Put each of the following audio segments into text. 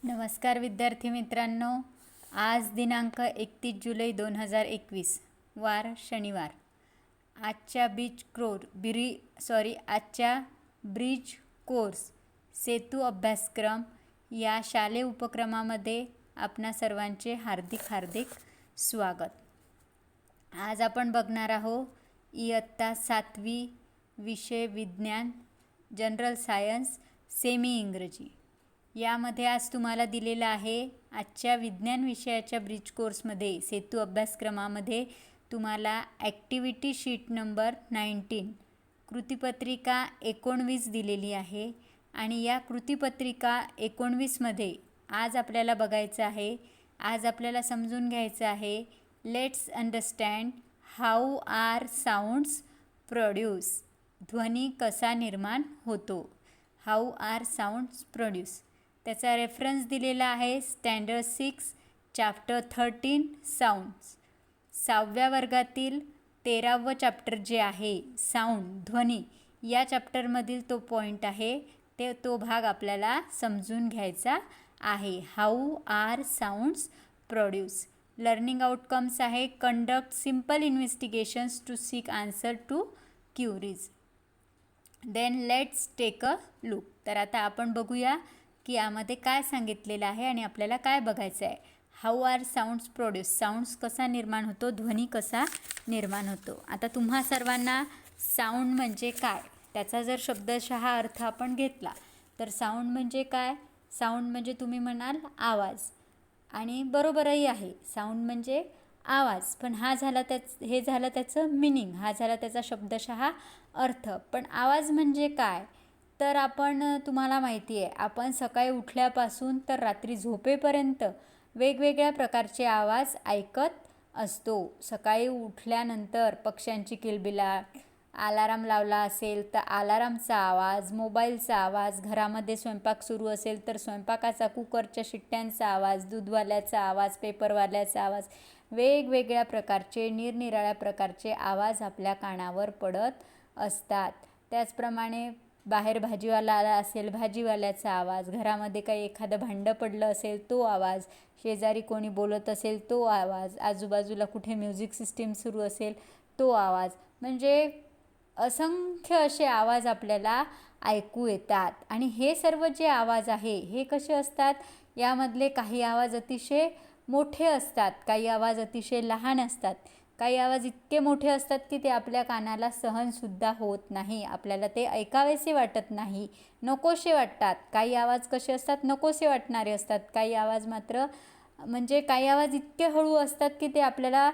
नमस्कार विद्यार्थी मित्रांनो, आज दिनांक 31 जुलै 2021 वार शनिवार. आजच्या ब्रिज कोर्स सेतू अभ्यासक्रम या शालेय उपक्रमामध्ये आपणा सर्वांचे हार्दिक स्वागत. आज आपण बघणार आहोत इयत्ता 7वी विषय विज्ञान, जनरल सायन्स, सेमी इंग्रजी. यामध्ये आज तुम्हाला दिलेला आहे आजच्या विज्ञान विषयाच्या ब्रिज कोर्समध्ये सेतू अभ्यासक्रमामध्ये तुम्हाला ॲक्टिव्हिटी शीट नंबर 19 कृतीपत्रिका 19 दिलेली आहे. आणि या कृतीपत्रिका 19 मध्ये आज आपल्याला बघायचं आहे, आज आपल्याला समजून घ्यायचं आहे. Let's understand how are sounds produce. ध्वनी कसा निर्माण होतो. How are sounds produce. त्याचा रेफरन्स दिलेला आहे स्टँडर्ड 6 चॅप्टर 13 साऊंड्स. 6व्या वर्गातील 13वं चॅप्टर जे आहे साऊंड ध्वनी, या चॅप्टरमधील तो पॉईंट आहे, तो भाग आपल्याला समजून घ्यायचा आहे. How are sounds produce. Learning outcomes आहे conduct simple investigations to seek answer to queries. Then let's take a look. तर आता आपण बघूया की यामध्ये काय सांगितलेलं आहे आणि आपल्याला काय बघायचं आहे. How are sounds produce. Sounds कसा निर्माण होतो, ध्वनी कसा निर्माण होतो. आता तुम्हा सर्वांना साऊंड म्हणजे काय, त्याचा जर शब्दशः अर्थ आपण घेतला तर साऊंड म्हणजे काय. साऊंड म्हणजे तुम्ही म्हणाल आवाज, आणि बरोबरही आहे, साऊंड म्हणजे आवाज. पण हे झालं त्याचं मिनिंग, हा झाला त्याचा शब्दशः अर्थ. पण आवाज म्हणजे काय, तर तुम्हाला माहिती आहे, आपण सकाळी उठल्यापासून तर रात्री झोपेपर्यंत वेगवेगळ्या प्रकारचे आवाज ऐकत असतो. सकाळी उठल्यानंतर पक्ष्यांची किलबिलाट, अलाराम लावला असेल तर अलारामचा आवाज, मोबाईलचा आवाज, घरामध्ये स्वयंपाक सुरू असेल तर स्वयंपाकाचा, कुकरच्या शिट्ट्यांचा आवाज, दूधवाल्याचा आवाज, पेपरवाल्याचा आवाज, वेगवेगळ्या प्रकारचे निरनिराळ्या प्रकारचे आवाज आपल्या कानावर पडत असतात. त्याचप्रमाणे बाहेर भाजीवाला आला असेल, भाजीवाल्याचा आवाज, घरामध्ये काही एखादं भांडं पडलं असेल तो आवाज, शेजारी कोणी बोलत असेल तो आवाज, आजूबाजूला कुठे म्युझिक सिस्टीम सुरू असेल तो आवाज, म्हणजे असंख्य असे आवाज आपल्याला ऐकू येतात. आणि हे सर्व जे आवाज आहे हे कसे असतात, यामधले काही आवाज अतिशय मोठे असतात, काही आवाज अतिशय लहान असतात, काही आवाज इतके मोठे असतात की ते आपल्या कानाला सहनसुद्धा होत नाही, आपल्याला ते ऐकावेसे वाटत नाही, नकोसे वाटतात. काही आवाज कसे असतात, नकोसे वाटणारे असतात. काही आवाज मात्र काही आवाज इतके हळू असतात की ते आपल्याला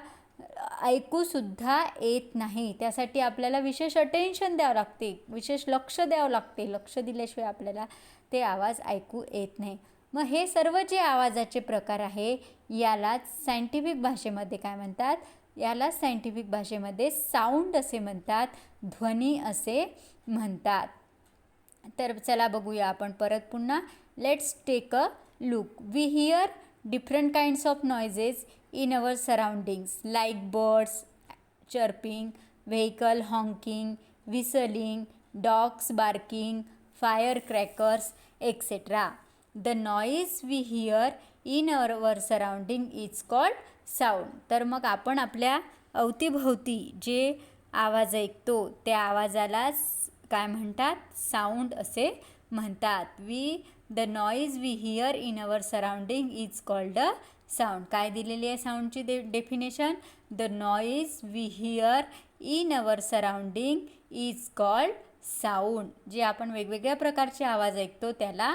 ऐकूसुद्धा येत नाही. त्यासाठी आपल्याला विशेष अटेन्शन द्यावं लागते, विशेष लक्ष द्यावं लागते. लक्ष दिल्याशिवाय आपल्याला ते आवाज ऐकू येत नाही. मग हे सर्व जे आवाजाचे प्रकार आहे यालाच सायंटिफिक भाषेमध्ये काय म्हणतात, याला सायंटिफिक भाषेमध्ये साऊंड असे म्हणतात, ध्वनी असे म्हणतात. तर चला बघूया आपण परत पुन्हा. Let's take a look. We hear different kinds of noises in our surroundings like birds chirping, vehicle honking, whistling, dogs barking, firecrackers, etc. The noise we hear in our surrounding is called sound. तर मग आपण आपल्या अवतीभोवती जे आवाज ऐकतो त्या आवाजालाच काय म्हणतात, साऊंड असे म्हणतात. The noise we hear in our surrounding is called a sound. काय दिलेली आहे साऊंडची definition, the noise we hear in our surrounding is called sound. जे आपण वेगवेगळ्या प्रकारचे आवाज ऐकतो त्याला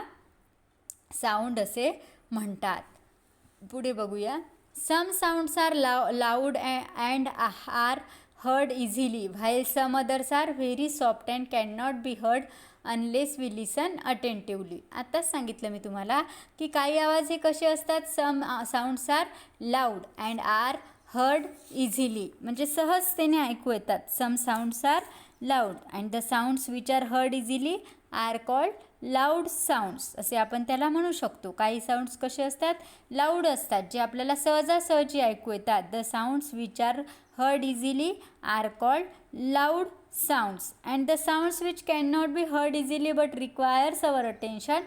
साऊंड असे म्हणतात. पुढे बघूया. Some sounds are loud and are heard easily while some others are very soft and cannot be heard unless we listen attentively. आताच सांगितलं मी तुम्हाला की काही आवाज हे कसे असतात, some sounds are loud and are heard easily, म्हणजे सहजतेने ऐकू येतात. some sounds are loud and the sounds which are heard easily are called loud sounds असे आपण त्याला म्हणू शकतो. काही साऊंड्स कसे असतात, लाऊड असतात, जे आपल्याला सहजासहजी ऐकू येतात. The sounds which are heard easily are called loud sounds, and the sounds which cannot be heard easily but requires our attention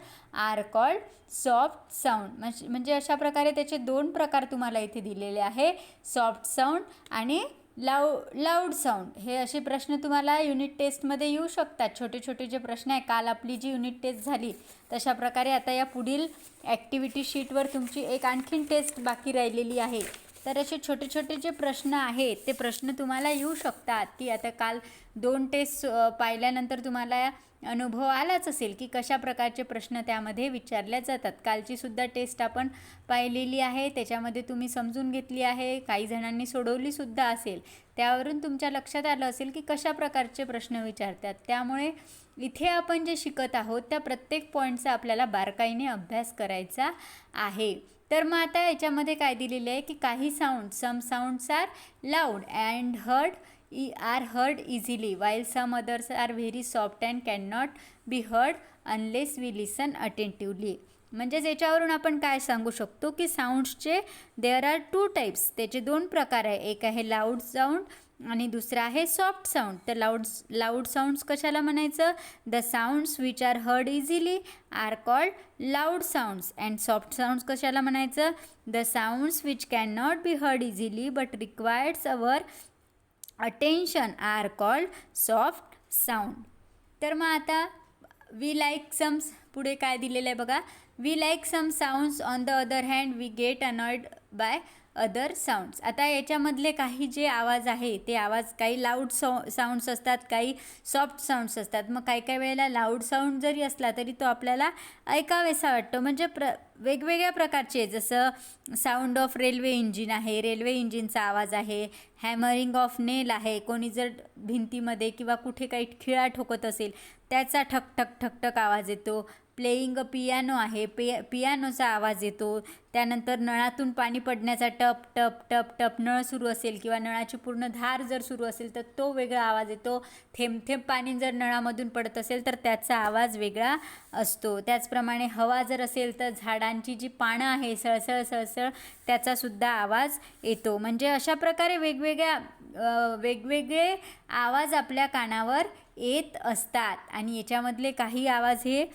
are called soft sound. म्हणजे अशा प्रकारे त्याचे दोन प्रकार तुम्हाला इथे दिलेले आहे, सॉफ्ट साऊंड आणि लाऊड साऊंड. हे असे प्रश्न तुम्हाला युनिट टेस्टमध्ये येऊ शकतात. छोटे छोटे जे प्रश्न आहे, काल आपली जी युनिट टेस्ट झाली तशा प्रकारे आता या पुढील ॲक्टिव्हिटी शीटवर तुमची एक आणखीन टेस्ट बाकी राहिलेली आहे. तर असे छोटे छोटे जे प्रश्न आहेत ते प्रश्न तुम्हाला येऊ शकतात, की आता काल 2 टेस्ट पाहिल्यानंतर तुम्हाला अनुभव आलाच असेल की कशा प्रकारचे प्रश्न त्यामध्ये विचारल्या जातात. कालचीसुद्धा टेस्ट आपण पाहिलेली आहे, त्याच्यामध्ये तुम्ही समजून घेतली आहे, काही जणांनी सोडवलीसुद्धा असेल. त्यावरून तुमच्या लक्षात आलं असेल की कशा प्रकारचे प्रश्न विचारतात. त्यामुळे इथे आपण जे शिकत आहोत त्या प्रत्येक पॉईंटचा आपल्याला बारकाईने अभ्यास करायचा आहे. तर मग आता याच्यामध्ये काय दिलेले आहे की काही sound, some sounds are loud and are heard easily while some others are very soft and cannot be heard unless we listen attentively. म्हणजेच याच्यावरून आपण काय सांगू शकतो की साऊंड्सचे देअर आर 2 टाईप्स, त्याचे 2 प्रकार आहे. एक आहे लाऊड साऊंड आणि दुसरा आहे सॉफ्ट साऊंड. तर लाऊड साऊंड्स कशाला म्हणायचं? The sounds which are heard easily are called loud sounds. And soft sounds कशाला म्हणायचं? The sounds which can not be heard easily but requires our attention are called soft sound. तर मग आता we like सम, पुढे काय दिलेलं आहे बघा, we like some sounds on the other hand we get annoyed by other sounds. आता याच्यामधले काही जे आवाज आहे ते आवाज काही लाऊड साऊंड्स असतात, काही सॉफ्ट साऊंड्स असतात. मग काही वेळेला लाऊड साऊंड जरी असला तरी तो आपल्याला ऐकावेसा वाटतो. म्हणजे वेगवेगळ्या प्रकारचे, जसं साऊंड ऑफ रेल्वे इंजिन आहे, रेल्वे इंजिनचा आवाज आहे, हॅमरिंग ऑफ नेल आहे, कोणी जर भिंतीमध्ये किंवा कुठे काही खिळा ठोकत असेल त्याचा ठक ठक ठक ठक आवाज येतो. प्लेईंग अ पियानो आहे, पियानोचा आवाज येतो. त्यानंतर नळातून पाणी पडण्याचा टप टप टप टप, नळ सुरू असेल किंवा नळाची पूर्ण धार जर सुरू असेल तर तो वेगळा आवाज येतो. थेंब थेंब पाणी जर नळामधून पडत असेल तर त्याचा आवाज वेगळा असतो. त्याचप्रमाणे हवा जर असेल तर झाडांची जी पानं आहे सळसळ सळसळ त्याचासुद्धा आवाज येतो. म्हणजे अशा प्रकारे वेगवेगळे आवाज आपल्या कानावर येत असतात. आणि याच्यामधले काही आवाज हे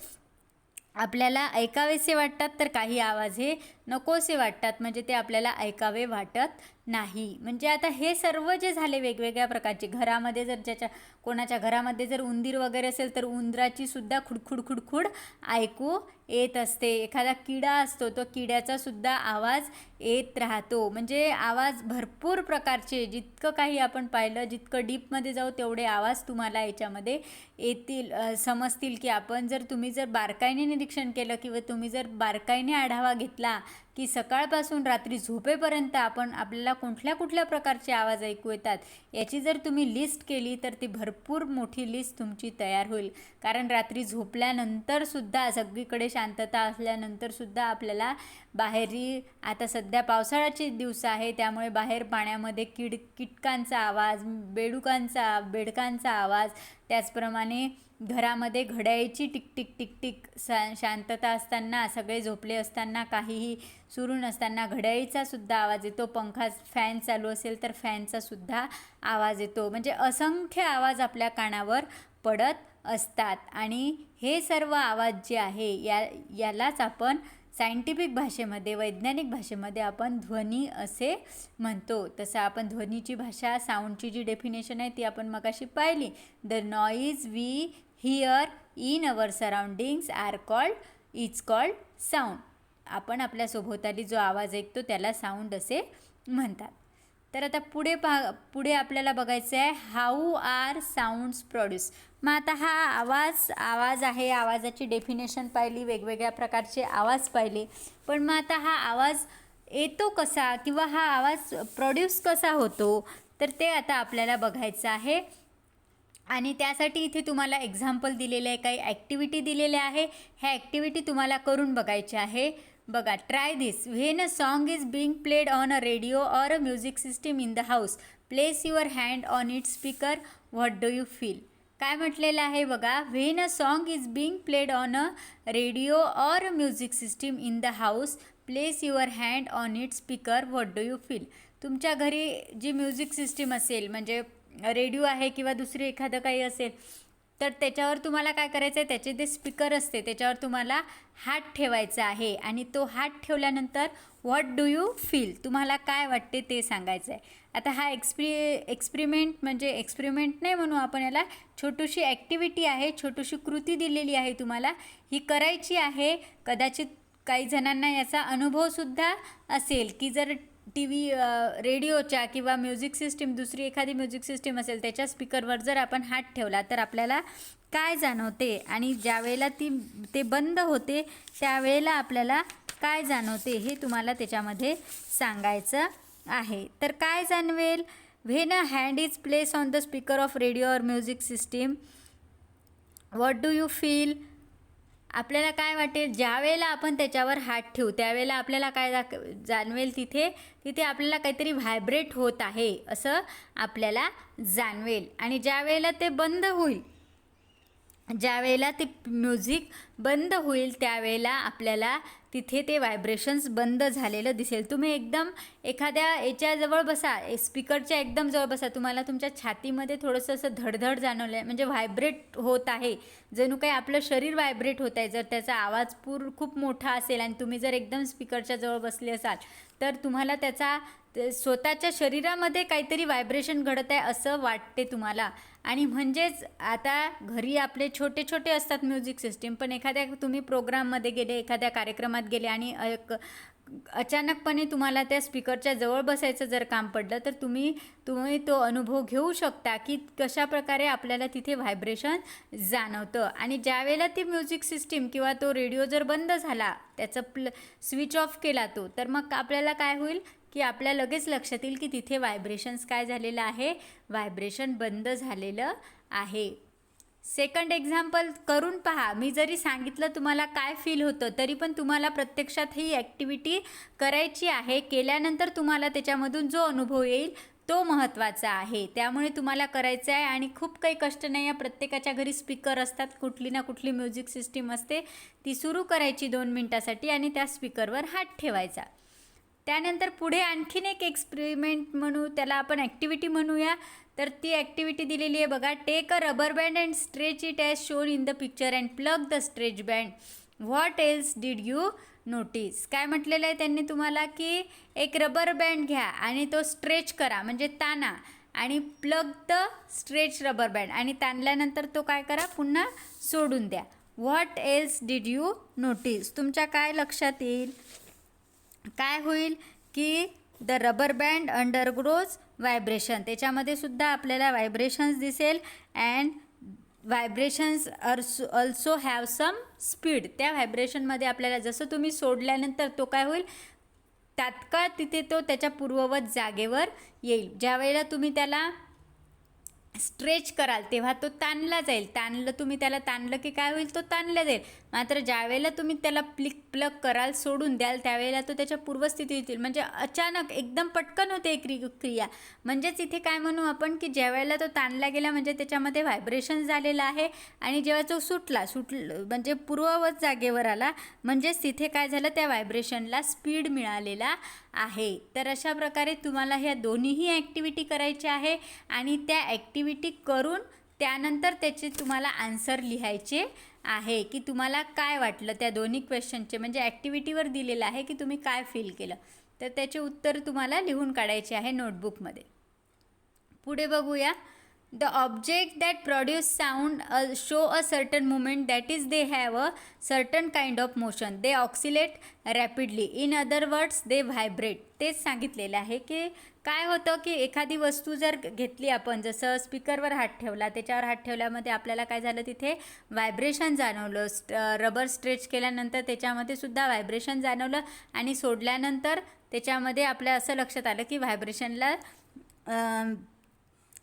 आपल्याला ऐकावेसे वाटतात तर काही आवाज हे नकोसे वाटतात, म्हणजे ते आपल्याला ऐकावे वाटत नाही. म्हणजे आता हे सर्व जे झाले वेगवेगळ्या प्रकारचे, घरामध्ये जर कोणाच्या घरामध्ये जर उंदीर वगैरे असेल तर उंदराची सुद्धा खुडखुड खुडखुड ऐकू येत असते. एखादा किडा असतो तो किड्याचा सुद्धा आवाज येत राहतो. म्हणजे आवाज भरपूर प्रकारचे, जितकं काही आपण पाहिलं, जितकं डीपमध्ये जाऊ तेवढे आवाज तुम्हाला याच्यामध्ये येतील, समजतील. की तुम्ही जर बारकाईने निरीक्षण केलं किंवा तुम्ही जर बारकाईने आढावा घेतला की सकाळपासून रात्री झोपेपर्यंत आपल्याला कुठल्या प्रकारचे आवाज ऐकू येतात याची जर तुम्ही लिस्ट केली तर ती भरपूर मोठी लिस्ट तुमची तयार होईल. कारण रात्री झोपल्यानंतरसुद्धा, सगळीकडे शांतता असल्यानंतरसुद्धा आपल्याला बाहेरी, आता सध्या पावसाळ्याचे दिवस आहे त्यामुळे बाहेर पाण्यामध्ये कीटकांचा आवाज, बेडकांचा आवाज, त्याचप्रमाणे घरामध्ये घड्याळीची टिक टिक टिक टिक, शांतता असताना, सगळे झोपले असताना, काहीही सुरू नसताना घड्याळीचा सुद्धा आवाज येतो. फॅन चालू असेल तर फॅनचा सुद्धा आवाज येतो. म्हणजे असंख्य आवाज आपल्या कानावर पडत असतात. आणि हे सर्व आवाज जे आहे यालाच आपण सायंटिफिक भाषेमध्ये, वैज्ञानिक भाषेमध्ये आपण ध्वनी असे म्हणतो. तसं आपण ध्वनीची भाषा, साऊंडची जी डेफिनेशन आहे ती आपण मगाशी पाहिली. The noise we hear in our surroundings is called sound. आपण आपल्या सभोवताली जो आवाज ऐकतो त्याला साऊंड असे म्हणतात. तर आता पुढे आपल्याला बघायचं आहे हाऊ आर साऊंड्स प्रोड्यूस. मग आता हा आवाज आहे, आवाजाची डेफिनेशन पाहिली, वेगवेगळ्या प्रकारचे आवाज पाहिले. पण मग आता हा आवाज येतो कसा किंवा हा आवाज प्रोड्यूस कसा होतो तर ते आता आपल्याला बघायचं आहे. आणि त्यासाठी इथे तुम्हाला एक्झाम्पल दिलेले आहे, काही ॲक्टिव्हिटी दिलेल्या आहे. ह्या ॲक्टिव्हिटी तुम्हाला करून बघायच्या आहे. बघा, try this. When a song is being played on a radio or a music system in the house, place your hand on it's speaker, what do you feel. काय म्हटलेलं आहे बघा, when a song is being played on a radio or a music system in the house, place your hand on it's speaker, what do you feel. तुमच्या घरी जी music system असेल, म्हणजे radio आहे किंवा दुसरी एखादं काही असेल, तर त्याच्यावर तुम्हाला काय करायचं आहे, त्याचे जे स्पीकर असते त्याच्यावर तुम्हाला हात ठेवायचा आहे आणि तो हात ठेवल्यानंतर व्हॉट डू यू फील, तुम्हाला काय वाटते ते सांगायचं आहे. आता हा एक्सपेरिमेंट म्हणजे एक्सपेरिमेंट नाही म्हणू आपण याला, छोटीशी ॲक्टिव्हिटी आहे, छोटीशी कृती दिलेली आहे तुम्हाला, ही करायची आहे. कदाचित काही जणांना याचा अनुभवसुद्धा असेल की जर टी व्ही रेडिओच्या किंवा म्युझिक सिस्टीम दुसरी एखादी म्युझिक सिस्टीम असेल त्याच्या स्पीकरवर जर आपण हात ठेवला तर आपल्याला काय जाणवते आणि ज्यावेळेला ते बंद होते त्यावेळेला आपल्याला काय जाणवते हे तुम्हाला त्याच्यामध्ये सांगायचं आहे. तर काय जाणवेल, when a hand is place on the speaker of radio or music system what do you feel, आपल्याला काय वाटेल ज्या वेळेला आपण त्याच्यावर हात ठेवू त्यावेळेला आपल्याला काय जाणवेल, तिथे आपल्याला काहीतरी व्हायब्रेट होत आहे असं आपल्याला जाणवेल. आणि ज्या वेळेला ते बंद होईल, ज्या वेळेला ते म्युझिक बंद होईल त्यावेळेला आपल्याला तिथे ते व्हायब्रेशन्स बंद झालेलं दिसेल. तुम्ही एकदम एखाद्या याच्याजवळ बसा, स्पीकरच्या एकदम जवळ बसा, तुम्हाला तुमच्या छातीमध्ये थोडंसं असं धडधड जाणवलं आहे, म्हणजे व्हायब्रेट होत आहे, जणू काही आपलं शरीर व्हायब्रेट होत आहे. जर त्याचा आवाज खूप मोठा असेल आणि तुम्ही जर एकदम स्पीकरच्या जवळ बसले असाल तर तुम्हाला त्याचा स्वतःच्या शरीरामध्ये काहीतरी व्हायब्रेशन घडत आहे असं वाटते तुम्हाला. आणि म्हणजेच आता घरी आपले छोटे छोटे असतात म्युझिक सिस्टीम, पण एखाद्या तुम्ही प्रोग्राममध्ये गेले, एखाद्या कार्यक्रमात गेले आणि अचानकपणे तुम्हाला त्या स्पीकरच्या जवळ बसायचं जर काम पडलं तर तुम्ही तो अनुभव घेऊ शकता की कशाप्रकारे आपल्याला तिथे व्हायब्रेशन जाणवतं. आणि ज्यावेळेला ती म्युझिक सिस्टीम किंवा तो रेडिओ जर बंद झाला, त्याचं स्विच ऑफ केला तो, तर मग आपल्याला काय होईल की आपल्या लगेच लक्षात येईल की तिथे व्हायब्रेशन्स काय झालेलं आहे, व्हायब्रेशन बंद झालेलं आहे. सेकंड एक्झाम्पल करून पहा. मी जरी सांगितलं तुम्हाला काय फील होतं तरी पण तुम्हाला प्रत्यक्षात ही ॲक्टिव्हिटी करायची आहे. केल्यानंतर तुम्हाला त्याच्यामधून जो अनुभव येईल तो महत्त्वाचा आहे. त्यामुळे तुम्हाला करायचं आहे आणि खूप काही कष्ट नाही आहे. प्रत्येकाच्या घरी स्पीकर असतात, कुठली ना कुठली म्युझिक सिस्टीम असते, ती सुरू करायची 2 मिनटासाठी आणि त्या स्पीकरवर हात ठेवायचा. त्यानंतर पुढे आणखीन एक एक्सपेरिमेंट म्हणू, त्याला आपण ॲक्टिव्हिटी म्हणूया. तर ती ॲक्टिव्हिटी दिलेली आहे बघा. Take a rubber band and stretch it as shown in the picture and plug the stretch band. What else did you notice. काय म्हटलेलं आहे त्यांनी तुम्हाला की एक रबर बँड घ्या आणि तो स्ट्रेच करा म्हणजे ताणा आणि plug the stretch rubber band आणि ताणल्यानंतर तो काय करा, पुन्हा सोडून द्या. What else did you notice. तुमच्या काय लक्षात येईल, काय होईल की the rubber band undergoes vibration, त्याच्यामध्ये सुद्धा आपल्याला व्हायब्रेशन्स दिसेल and vibrations also have some speed. त्या व्हायब्रेशनमध्ये आपल्याला जसं तुम्ही सोडल्यानंतर तो काय होईल, तात्काळ तिथे तो त्याच्या पूर्ववत जागेवर येईल. ज्या वेळेला तुम्ही त्याला स्ट्रेच कराल तेव्हा तो ताणला जाईल. तुम्ही त्याला ताणलं की काय होईल, तो ताणला जाईल. मात्र ज्या वेळेला तुम्ही त्याला प्लग कराल, सोडून द्याल, त्यावेळेला तो त्याच्या पूर्वस्थितीत येतील. म्हणजे अचानक एकदम पटकन होते एक क्रिया. म्हणजेच इथे काय म्हणू आपण की ज्या वेळेला तो ताणला गेला म्हणजे त्याच्यामध्ये व्हायब्रेशन झालेलं आहे आणि जेव्हा तो सुटला म्हणजे पूर्ववत जागेवर आला म्हणजेच तिथे काय झालं, त्या व्हायब्रेशनला स्पीड मिळालेला आहे. तर अशा प्रकारे तुम्हाला ह्या दोन्हीही ॲक्टिव्हिटी करायच्या आहे आणि त्या ॲक्टिव्हिटी करून त्यानंतर त्याचे तुम्हाला आन्सर लिहायचे आहे की तुम्हाला काय वाटलं त्या दोन्ही क्वेश्चनचे. म्हणजे ॲक्टिव्हिटीवर दिलेलं आहे की तुम्ही काय फील केलं, तर त्याचे उत्तर तुम्हाला लिहून काढायचे आहे नोटबुकमध्ये. पुढे बघूया. The object that produce sound show a certain movement, that is they have a certain kind of motion. They oscillate rapidly. In other words, they vibrate. तेच सांगितलेलं आहे की काय होतं की एखादी वस्तू जर घेतली आपण, जसं स्पीकरवर हात ठेवला, त्याच्यावर हात ठेवल्यामध्ये आपल्याला काय झालं, तिथे व्हायब्रेशन जाणवलं. रबर स्ट्रेच केल्यानंतर त्याच्यामध्ये सुद्धा व्हायब्रेशन जाणवलं आणि सोडल्यानंतर त्याच्यामध्ये आपल्या असं लक्षात आलं की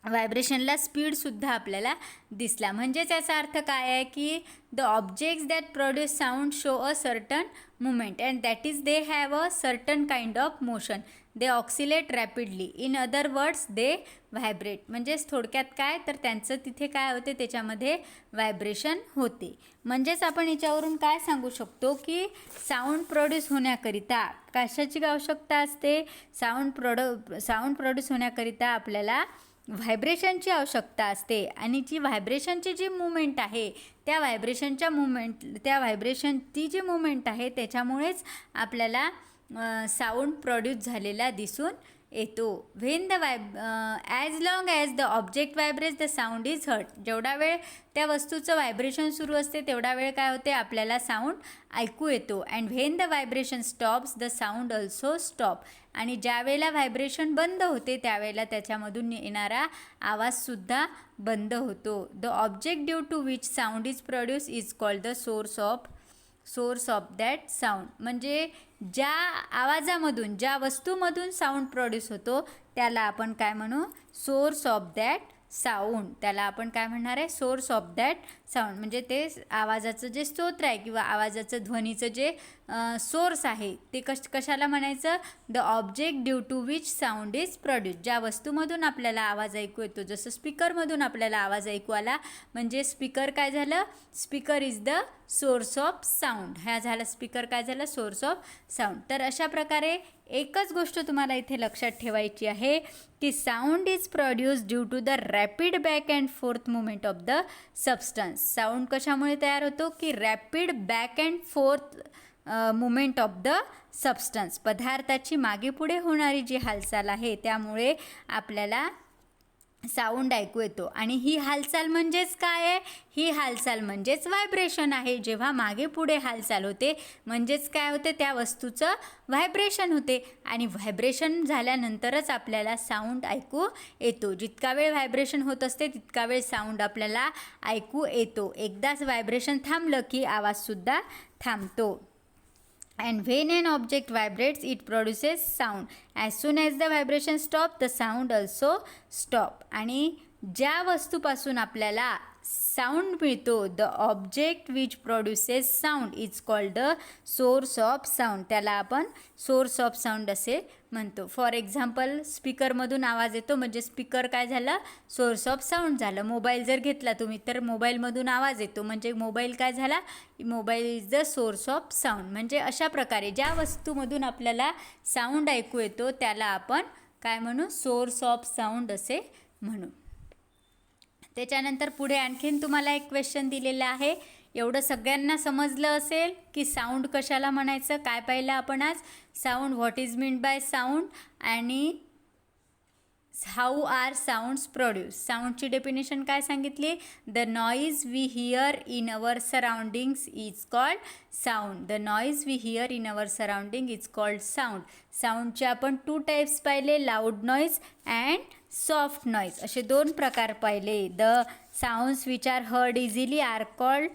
व्हायब्रेशनला स्पीडसुद्धा आपल्याला दिसला. म्हणजेच याचा अर्थ काय आहे की the objects that produce sound show a certain movement and that is they have a certain kind of motion. They oxalate rapidly. In other words they vibrate. म्हणजेच थोडक्यात काय तर त्यांचं तिथे काय होते, त्याच्यामध्ये व्हायब्रेशन होते. म्हणजेच आपण याच्यावरून काय सांगू शकतो की साऊंड प्रोड्यूस होण्याकरिता कशाची आवश्यकता असते, साऊंड प्रोड्यूस होण्याकरिता आपल्याला व्हायब्रेशनची आवश्यकता असते आणि जी व्हायब्रेशनची जी मुवमेंट आहे त्या व्हायब्रेशनची जी मुवमेंट आहे त्याच्यामुळेच आपल्याला साऊंड प्रोड्यूस झालेला दिसून येतो. When the as long as the object vibrates the sound is heard. जेवढा वेळ त्या वस्तूचं व्हायब्रेशन सुरू असते तेवढा वेळ काय होते, आपल्याला साऊंड ऐकू येतो. And when the vibration stops the sound also stop. आणि ज्या वेळेला व्हायब्रेशन बंद होते त्यावेळेला त्याच्यामधून येणारा आवाजसुद्धा बंद होतो. The object due to which sound is produce is called the source of that sound. म्हणजे ज्या आवाजामधून, ज्या वस्तूमधून साऊंड प्रोड्यूस होतो त्याला आपण काय म्हणू, सोर्स ऑफ दॅट साऊंड. त्याला आपण काय म्हणणार आहे, सोर्स ऑफ दॅट साऊंड. म्हणजे ते आवाजाचं जे स्तोत्र आहे किंवा आवाजाचं ध्वनीचं जे सोर्स आहे ते कशाला म्हणायचं, the object due to which sound is produce. ज्या वस्तूमधून आपल्याला आवाज ऐकू येतो, जसं स्पीकरमधून आपल्याला आवाज ऐकू आला म्हणजे स्पीकर काय झालं, speaker is the source of sound. ह्या झाला स्पीकर काय झालं, सोर्स ऑफ साऊंड. तर अशा प्रकारे एकच गोष्ट तुम्हाला इथे लक्षात ठेवायची आहे की sound is produce due to the rapid back and forth movement of the substance. Sound कशामुळे तयार होतो की rapid back and forth movement of the substance. पदार्थाची मागे पुढे होणारी जी हालचाल आहे त्यामुळे आपल्याला साऊंड ऐकू येतो. आणि ही हालचाल म्हणजेच काय आहे, ही हालचाल म्हणजेच व्हायब्रेशन आहे. जेव्हा मागे पुढे हालचाल होते म्हणजेच काय होते, त्या वस्तूचं व्हायब्रेशन होते आणि व्हायब्रेशन झाल्यानंतरच आपल्याला साऊंड ऐकू येतो. जितका वेळ व्हायब्रेशन होत असते तितका वेळ साऊंड आपल्याला ऐकू येतो. एकदाच व्हायब्रेशन थांबलं की आवाजसुद्धा थांबतो. And when an object vibrates, it produces sound. As soon as the vibration stops, the sound also stop. आणि ज्या वस्तूपासून आपल्याला साऊंड मिळतो, the object which produces sound is called the source of sound. त्याला आपण सोर्स ऑफ साऊंड असे म्हणतो. For example स्पीकरमधून आवाज येतो म्हणजे स्पीकर काय झालं, सोर्स ऑफ साऊंड झालं. मोबाईल जर घेतला तुम्ही तर मोबाईलमधून आवाज येतो म्हणजे मोबाईल काय झाला, mobile is the source of sound. म्हणजे अशा प्रकारे ज्या वस्तूमधून आपल्याला साऊंड ऐकू येतो त्याला आपण काय म्हणू, सोर्स ऑफ साऊंड असे म्हणू. त्याच्यानंतर पुढे आणखीन तुम्हाला एक क्वेश्चन दिलेलं आहे. एवढं सगळ्यांना समजलं असेल की साऊंड कशाला म्हणायचं. काय पाहिलं आपण आज, sound, what is mean by sound आणि हाऊ आर साऊंड्स प्रोड्यूस. साऊंडची डेफिनेशन काय सांगितली, the noise we hear in our surroundings is called sound. The noise we hear in our surrounding is called sound. साऊंडचे आपण 2 types पाहिले, loud noise and soft noise असे 2 प्रकार पाहिले. The sounds which are heard easily are called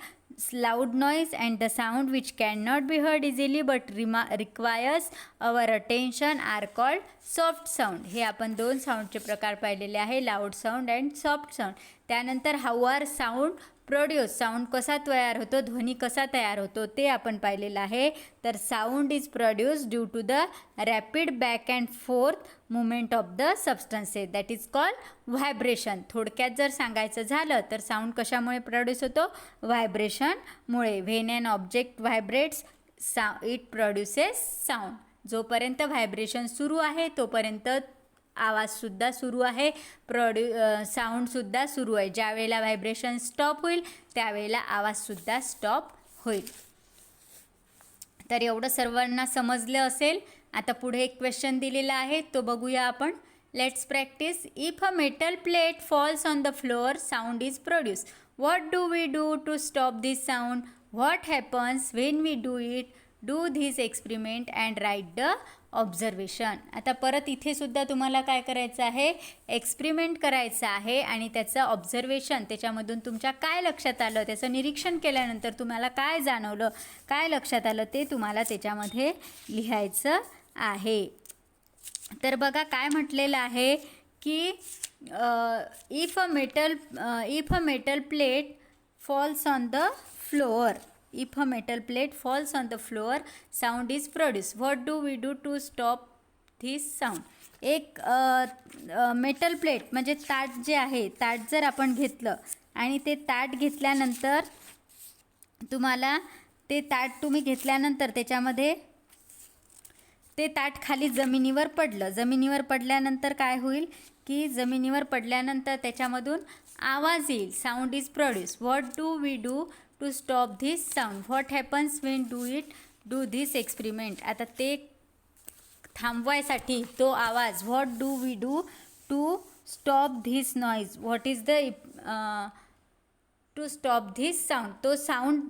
loud noise and the sound which cannot be heard easily but requires our attention are called soft sound. हे आपण 2 साऊंडचे प्रकार पाहिलेले आहे, loud sound and soft sound. त्यानंतर how are sound produce, sound कसा तयार होतो, ध्वनी कसा तयार होतो ते आपण पाहिलेलं आहे. तर sound is produce due to the rapid back and forth movement of the substances that is called vibration. थोडक्यात जर सांगायचं झालं तर साऊंड कशामुळे प्रोड्यूस होतो, व्हायब्रेशनमुळे. When an object vibrates it produces sound. जोपर्यंत व्हायब्रेशन सुरू आहे तोपर्यंत आवाजसुद्धा सुरू आहे, साऊंडसुद्धा सुरू आहे. ज्या वेळेला व्हायब्रेशन स्टॉप होईल त्यावेळेला आवाजसुद्धा स्टॉप होईल. तर एवढं सर्वांना समजलं असेल. आता पुढे एक क्वेश्चन दिलेला आहे तो बघूया आपण. Let's practice. If a metal plate falls on the floor sound is produce. What do we do to stop this sound? What happens when we do it? Do this experiment and write the observation. आता परत इथे सुद्धा तुम्हाला काय करायचं आहे, experiment करायचं आहे आणि त्याचं ऑब्झर्वेशन, त्याच्यामधून तुमच्या काय लक्षात आलं, त्याचं निरीक्षण केल्यानंतर तुम्हाला काय जाणवलं, काय लक्षात आलं ते तुम्हाला त्याच्यामध्ये लिहायचं आहे. तर बघा काय म्हटलेलं आहे की if a metal plate falls on the floor, if a metal plate falls on the floor sound is produced. What do we do to stop this sound? एक मेटल प्लेट म्हणजे ताट जे आहे, ताट जर आपण घेतलं आणि ते ताट घेतल्यानंतर तुम्हाला ते ताट तुम्ही घेतल्यानंतर त्याच्यामध्ये ते ताट खाली जमिनीवर पडलं. जमिनीवर पडल्यानंतर काय होईल की जमिनीवर पडल्यानंतर त्याच्यामधून आवाज येईल, sound is produce. What do we do to stop this sound? What happens when do this experiment? आता ते थांबवायसाठी तो आवाज, what do we do to stop this noise, what is the to stop this sound, तो sound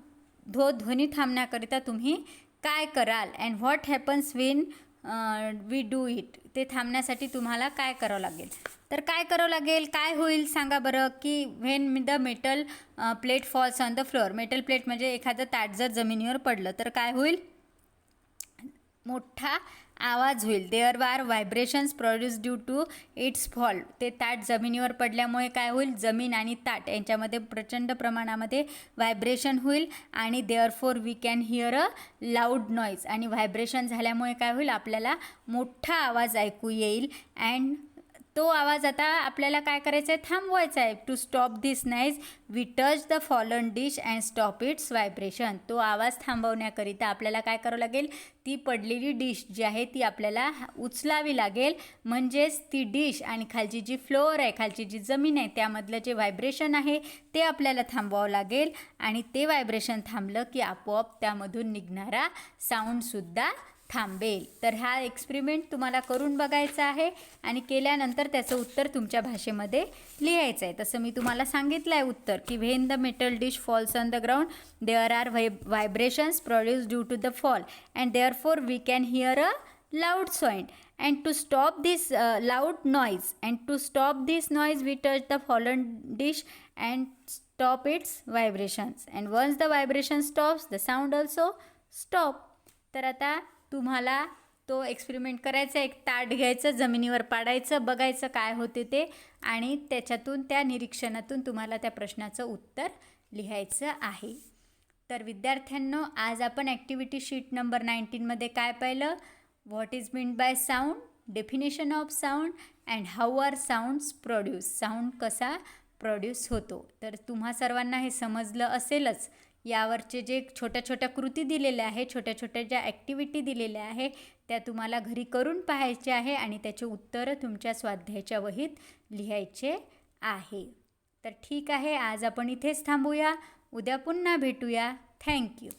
ध्वनी थांबण्याकरिता तुम्ही काय कराल? And what happens when we do it, ते थांबण्यासाठी तुम्हाला काय करावं लागेल? तर काय करावं लागेल, काय होईल सांगा बरं? की when the metal plate falls on the floor, metal plate म्हणजे एखादं ताट जर जमिनीवर पडलं तर काय होईल? मोठा आवाज होईल. There are vibrations produce due to its fall, ते ताट जमिनीवर पडल्यामुळे काय होईल? जमीन आणि ताट यांच्यामध्ये प्रचंड प्रमाणामध्ये व्हायब्रेशन होईल आणि therefore we can hear a loud noise, आणि व्हायब्रेशन झाल्यामुळे काय होईल? आपल्याला मोठा आवाज ऐकू येईल. अँड तो आवाज आता आपल्याला काय करायचं आहे? थांबवायचा आहे. To stop this noise we touch the fallen dish and stop its vibration. तो आवाज थांबवण्याकरिता आपल्याला काय करावं लागेल? ती पडलेली डिश जी आहे ती आपल्याला उचलावी लागेल. म्हणजेच ती डिश आणि खालची जी फ्लोअर आहे, खालची जी जमीन आहे, त्यामधलं जे व्हायब्रेशन आहे ते आपल्याला थांबवावं लागेल. आणि ते व्हायब्रेशन थांबलं की आपोआप त्यामधून निघणारा साऊंडसुद्धा थांबेल. तर हा एक्सपेरिमेंट तुम्हाला करून बघायचा आहे आणि केल्यानंतर त्याचं उत्तर तुमच्या भाषेमध्ये लिहायचं आहे. तसं मी तुम्हाला सांगितलं आहे उत्तर, की when the metal dish falls on the ground there are vibrations produce due to the fall and therefore we can hear a loud sound, and to stop this noise we touch the fallen dish and stop its vibrations, and once the vibration stops the sound also stop. तर आता तुम्हाला तो experiment करायचा. एक ताट घ्यायचं, जमिनीवर पाडायचं, बघायचं काय होते ते, आणि त्याच्यातून, त्या निरीक्षणातून तुम्हाला त्या प्रश्नाचं उत्तर लिहायचं आहे. तर विद्यार्थ्यांनो, आज आपण ॲक्टिव्हिटी शीट नंबर 19मध्ये काय पाहिलं? What is mean by sound, definition of sound, and how are sounds produce, sound कसा प्रोड्यूस होतो. तर तुम्हा सर्वांना हे समजलं असेलच. यावरचे जे छोट्या छोट्या कृती दिलेल्या आहे, छोट्या छोट्या ज्या ॲक्टिव्हिटी दिलेल्या आहे, त्या तुम्हाला घरी करून पाहायचे आहे आणि त्याचे उत्तरं तुमच्या स्वाध्यायाच्या वहीत लिहायचे आहे. तर ठीक आहे, आज आपण इथेच थांबूया. उद्या पुन्हा भेटूया. थँक्यू.